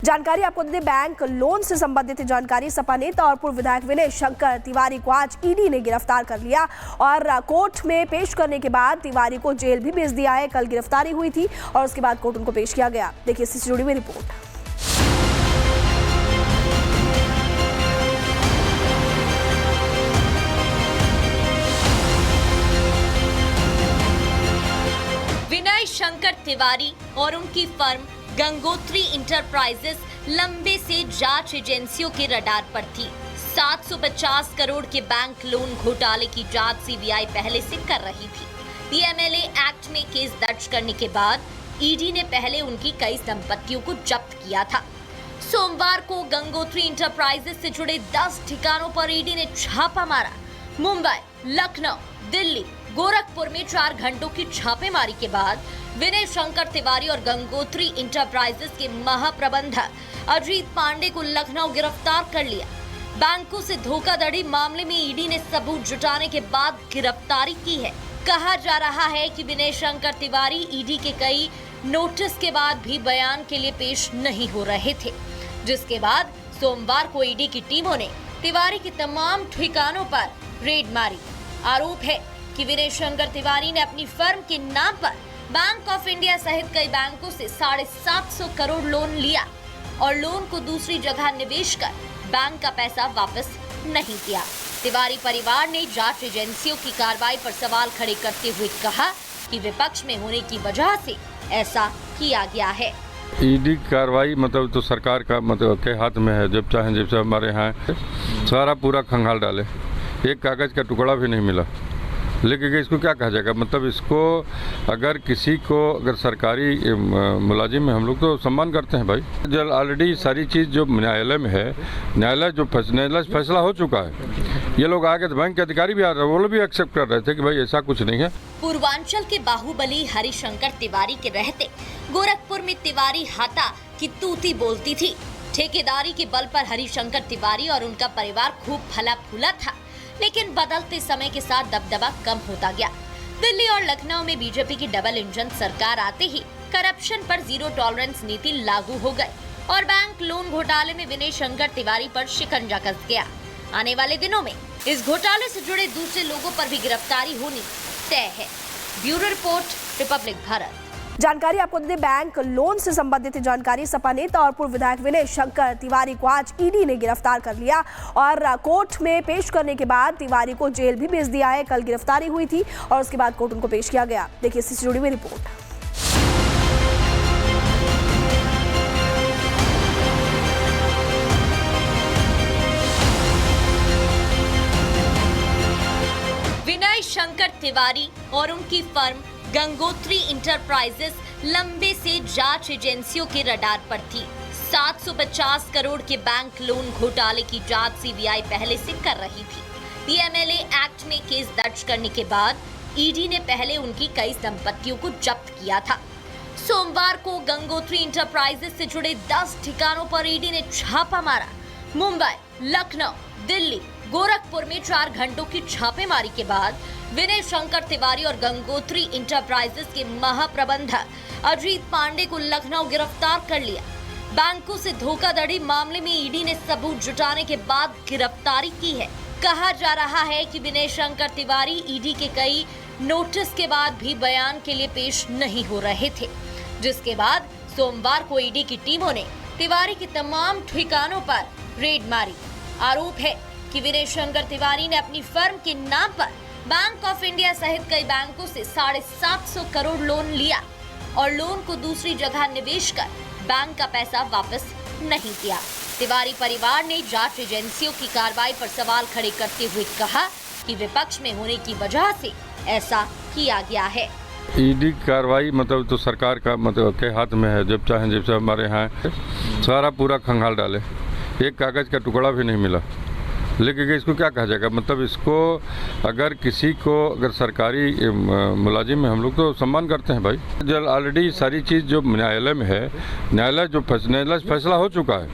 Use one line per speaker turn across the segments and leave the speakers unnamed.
जानकारी आपको दे दें, बैंक लोन से संबंधित जानकारी। सपा नेता और पूर्व विधायक विनय शंकर तिवारी को आज ईडी ने गिरफ्तार कर लिया और कोर्ट में पेश करने के बाद तिवारी को जेल भी भेज दिया है। कल गिरफ्तारी हुई थी और उसके बाद कोर्ट उनको पेश किया गया। देखिए इससे जुड़ी हुई रिपोर्ट।
विनय शंकर तिवारी और उनकी फर्म गंगोत्री इंटरप्राइजेस लंबे से जांच एजेंसियों के रडार पर थी। 750 करोड़ के बैंक लोन घोटाले की जांच सीबीआई पहले से कर रही थी। पीएमएलए एक्ट में केस दर्ज करने के बाद ईडी ने पहले उनकी कई संपत्तियों को जब्त किया था। सोमवार को गंगोत्री इंटरप्राइजेस से जुड़े 10 ठिकानों पर ईडी ने छापा मारा। मुंबई, लखनऊ, दिल्ली, गोरखपुर में 4 घंटों की छापेमारी के बाद विनय शंकर तिवारी और गंगोत्री इंटरप्राइजेस के महाप्रबंधक अजीत पांडे को लखनऊ गिरफ्तार कर लिया। बैंकों से धोखाधड़ी मामले में ईडी ने सबूत जुटाने के बाद गिरफ्तारी की है। कहा जा रहा है कि विनय शंकर तिवारी ईडी के कई नोटिस के बाद भी बयान के लिए पेश नहीं हो रहे थे, जिसके बाद सोमवार को ईडी की टीमों ने तिवारी के तमाम ठिकानों पर रेड मारी। आरोप है कि विनय शंकर तिवारी ने अपनी फर्म के नाम पर बैंक ऑफ इंडिया सहित कई बैंकों से 750 करोड़ लोन लिया और लोन को दूसरी जगह निवेश कर बैंक का पैसा वापस नहीं किया। तिवारी परिवार ने जांच एजेंसियों की कार्रवाई पर सवाल खड़े करते हुए कहा कि विपक्ष में होने की वजह से ऐसा किया गया है।
ईडी कार्रवाई मतलब तो सरकार का मतलब के हाथ में है। जब चाहे जब से हमारे यहाँ सारा पूरा खंगाल डाले, एक कागज का टुकड़ा भी नहीं मिला। लेकिन इसको क्या कहा जाएगा, मतलब इसको अगर किसी को अगर सरकारी मुलाजिम में हम लोग तो सम्मान करते हैं भाई। जब ऑलरेडी सारी चीज़ जो न्यायालय में है, न्यायालय फैसला हो चुका है। ये लोग आगे तो बैंक के अधिकारी भी आ रहे हैं, वो लोग भी एक्सेप्ट कर रहे थे कि भाई ऐसा कुछ नहीं है।
पूर्वांचल के बाहुबली हरिशंकर तिवारी के रहते गोरखपुर में तिवारी हाथा की तूती बोलती थी। ठेकेदारी के बल पर हरिशंकर तिवारी और उनका परिवार खूब फला फूला था, लेकिन बदलते समय के साथ दबदबा कम होता गया। दिल्ली और लखनऊ में बीजेपी की डबल इंजन सरकार आते ही करप्शन पर जीरो टॉलरेंस नीति लागू हो गई और बैंक लोन घोटाले में विनय शंकर तिवारी पर शिकंजा कस गया। आने वाले दिनों में इस घोटाले से जुड़े दूसरे लोगों पर भी गिरफ्तारी होनी तय है। Bureau report, Republic Bharat.
जानकारी आपको दे दें, बैंक लोन से संबंधित जानकारी। सपा नेता और पूर्व विधायक विनय शंकर तिवारी को आज ईडी ने गिरफ्तार कर लिया और कोर्ट में पेश करने के बाद तिवारी को जेल भी भेज दिया है। कल गिरफ्तारी हुई थी और उसके बाद कोर्ट उनको पेश किया गया। देखिए इससे जुड़ी हुई रिपोर्ट।
विनय शंकर तिवारी और उनकी फर्म गंगोत्री इंटरप्राइजेस लंबे से जांच एजेंसियों के रडार पर थी। 750 करोड़ के बैंक लोन घोटाले की जांच सीबीआई पहले से कर रही थी। पीएमएलए एक्ट में केस दर्ज करने के बाद ईडी ने पहले उनकी कई संपत्तियों को जब्त किया था। सोमवार को गंगोत्री इंटरप्राइजेस से जुड़े 10 ठिकानों पर ईडी ने छापा मारा। मुंबई, लखनऊ, दिल्ली, गोरखपुर में 4 घंटों की छापेमारी के बाद विनय शंकर तिवारी और गंगोत्री इंटरप्राइजेस के महाप्रबंधक अजीत पांडे को लखनऊ गिरफ्तार कर लिया। बैंकों से धोखाधड़ी मामले में ईडी ने सबूत जुटाने के बाद गिरफ्तारी की है। कहा जा रहा है कि विनय शंकर तिवारी ईडी के कई नोटिस के बाद भी बयान के लिए पेश नहीं हो रहे थे, जिसके बाद सोमवार को ईडी की टीमों ने तिवारी के तमाम ठिकानों पर रेड मारी। आरोप है कि विनय शंकर तिवारी ने अपनी फर्म के नाम पर बैंक ऑफ इंडिया सहित कई बैंकों से 750 करोड़ लोन लिया और लोन को दूसरी जगह निवेश कर बैंक का पैसा वापस नहीं किया। तिवारी परिवार ने जांच एजेंसियों की कार्रवाई पर सवाल खड़े करते हुए कहा कि विपक्ष में होने की वजह से ऐसा किया गया है।
ईडी कार्रवाई मतलब तो सरकार का मतलब के हाथ में है। जब चाहे जब से हमारे यहाँ सारा पूरा खंगाल डाले, एक कागज का टुकड़ा भी नहीं मिला। लेकिन इसको क्या कहा जाएगा, मतलब इसको अगर किसी को अगर सरकारी मुलाजिम में हम लोग तो सम्मान करते हैं भाई। जब ऑलरेडी सारी चीज़ जो न्यायालय में है, न्यायालय फैसला हो चुका है।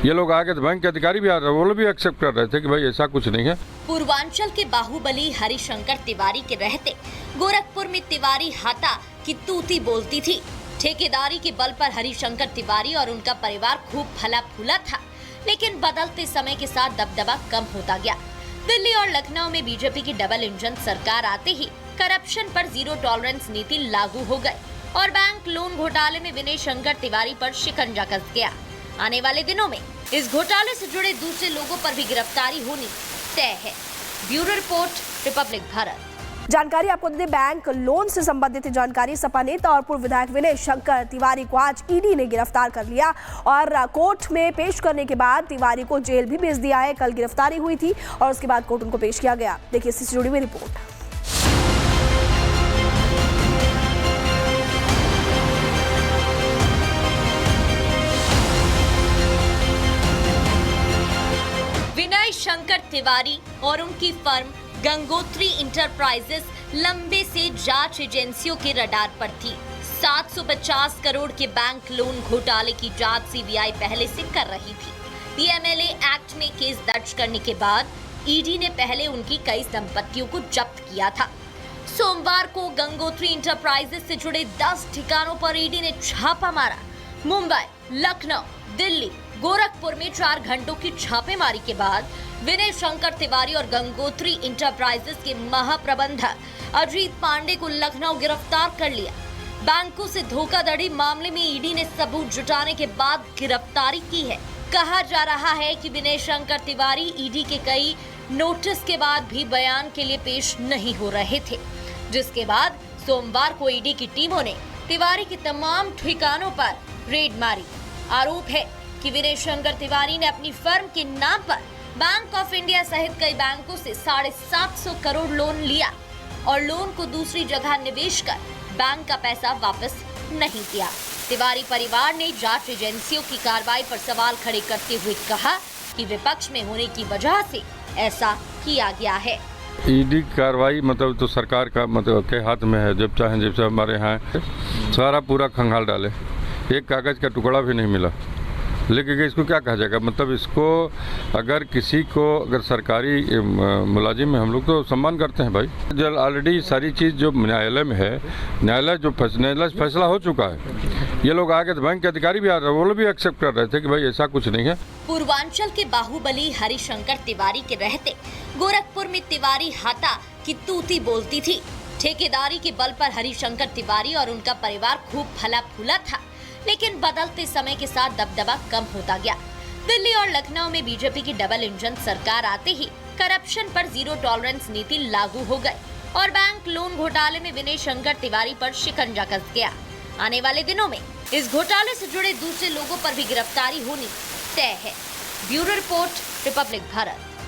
ये लोग आगे तो बैंक के अधिकारी भी आ रहे हैं, वो लोग भी एक्सेप्ट कर रहे थे कि भाई ऐसा कुछ नहीं है।
पूर्वांचल के बाहुबली हरिशंकर तिवारी के रहते गोरखपुर में तिवारी हाथा की तूती बोलती थी। ठेकेदारी के बल पर हरिशंकर तिवारी और उनका परिवार खूब फला फूला था, लेकिन बदलते समय के साथ दबदबा कम होता गया। दिल्ली और लखनऊ में बीजेपी की डबल इंजन सरकार आते ही करप्शन पर जीरो टॉलरेंस नीति लागू हो गई और बैंक लोन घोटाले में विनय शंकर तिवारी पर शिकंजा कस गया। आने वाले दिनों में इस घोटाले से जुड़े दूसरे लोगों पर भी गिरफ्तारी होनी तय है। Bureau report, Republic Bharat.
जानकारी आपको दे दें, बैंक लोन से संबंधित जानकारी सपा नेता और पूर्व विधायक विनय शंकर तिवारी को आज ईडी ने गिरफ्तार कर लिया और कोर्ट में पेश करने के बाद तिवारी को जेल भी भेज दिया है। कल गिरफ्तारी हुई थी और उसके बाद कोर्ट उनको पेश किया गया। देखिए इससे जुड़ी हुई रिपोर्ट।
विनय शंकर तिवारी और उनकी फर्म गंगोत्री इंटरप्राइजेस लंबे से जांच एजेंसियों के रडार पर थी। 750 करोड़ के बैंक लोन घोटाले की जांच सीबीआई पहले से कर रही थी। पीएमएलए एक्ट में केस दर्ज करने के बाद ईडी ने पहले उनकी कई संपत्तियों को जब्त किया था। सोमवार को गंगोत्री इंटरप्राइजेस से जुड़े 10 ठिकानों पर ईडी ने छापा मारा। मुंबई, लखनऊ, दिल्ली, गोरखपुर में 4 घंटों की छापेमारी के बाद विनय शंकर तिवारी और गंगोत्री इंटरप्राइजेस के महाप्रबंधक अजीत पांडे को लखनऊ गिरफ्तार कर लिया। बैंकों से धोखाधड़ी मामले में ईडी ने सबूत जुटाने के बाद गिरफ्तारी की है। कहा जा रहा है कि विनय शंकर तिवारी ईडी के कई नोटिस के बाद भी बयान के लिए पेश नहीं हो रहे थे, जिसके बाद सोमवार को ईडी की टीमों ने तिवारी के तमाम ठिकानों पर रेड मारी। आरोप है कि विनय शंकर तिवारी ने अपनी फर्म के नाम पर बैंक ऑफ इंडिया सहित कई बैंकों से 750 करोड़ लोन लिया और लोन को दूसरी जगह निवेश कर बैंक का पैसा वापस नहीं किया। तिवारी परिवार ने जांच एजेंसियों की कार्रवाई पर सवाल खड़े करते हुए कहा कि विपक्ष में होने की वजह से ऐसा किया गया है।
ईडी कार्रवाई मतलब तो सरकार का मतलब के हाथ में है। जब चाहे जब से हमारे यहाँ सारा पूरा खंगाल डाले, एक कागज का टुकड़ा भी नहीं मिला। लेकिन इसको क्या कहा जाएगा, मतलब इसको अगर किसी को अगर सरकारी मुलाजिम में हम लोग तो सम्मान करते हैं भाई। जब ऑलरेडी सारी चीज़ जो न्यायालय में है, न्यायालय फैसला हो चुका है। ये लोग आगे तो बैंक के अधिकारी भी आ रहे हैं, वो लोग भी एक्सेप्ट कर रहे थे कि भाई ऐसा कुछ नहीं है।
पूर्वांचल के बाहुबली हरिशंकर तिवारी के रहते गोरखपुर में तिवारी हाथा की तूती बोलती थी। ठेकेदारी के बल पर हरिशंकर तिवारी और उनका परिवार खूब फला फूला था, लेकिन बदलते समय के साथ दबदबा कम होता गया। दिल्ली और लखनऊ में बीजेपी की डबल इंजन सरकार आते ही करप्शन पर जीरो टॉलरेंस नीति लागू हो गई और बैंक लोन घोटाले में विनय शंकर तिवारी पर शिकंजा कस गया। आने वाले दिनों में इस घोटाले से जुड़े दूसरे लोगों पर भी गिरफ्तारी होनी तय है। Bureau report, Republic Bharat.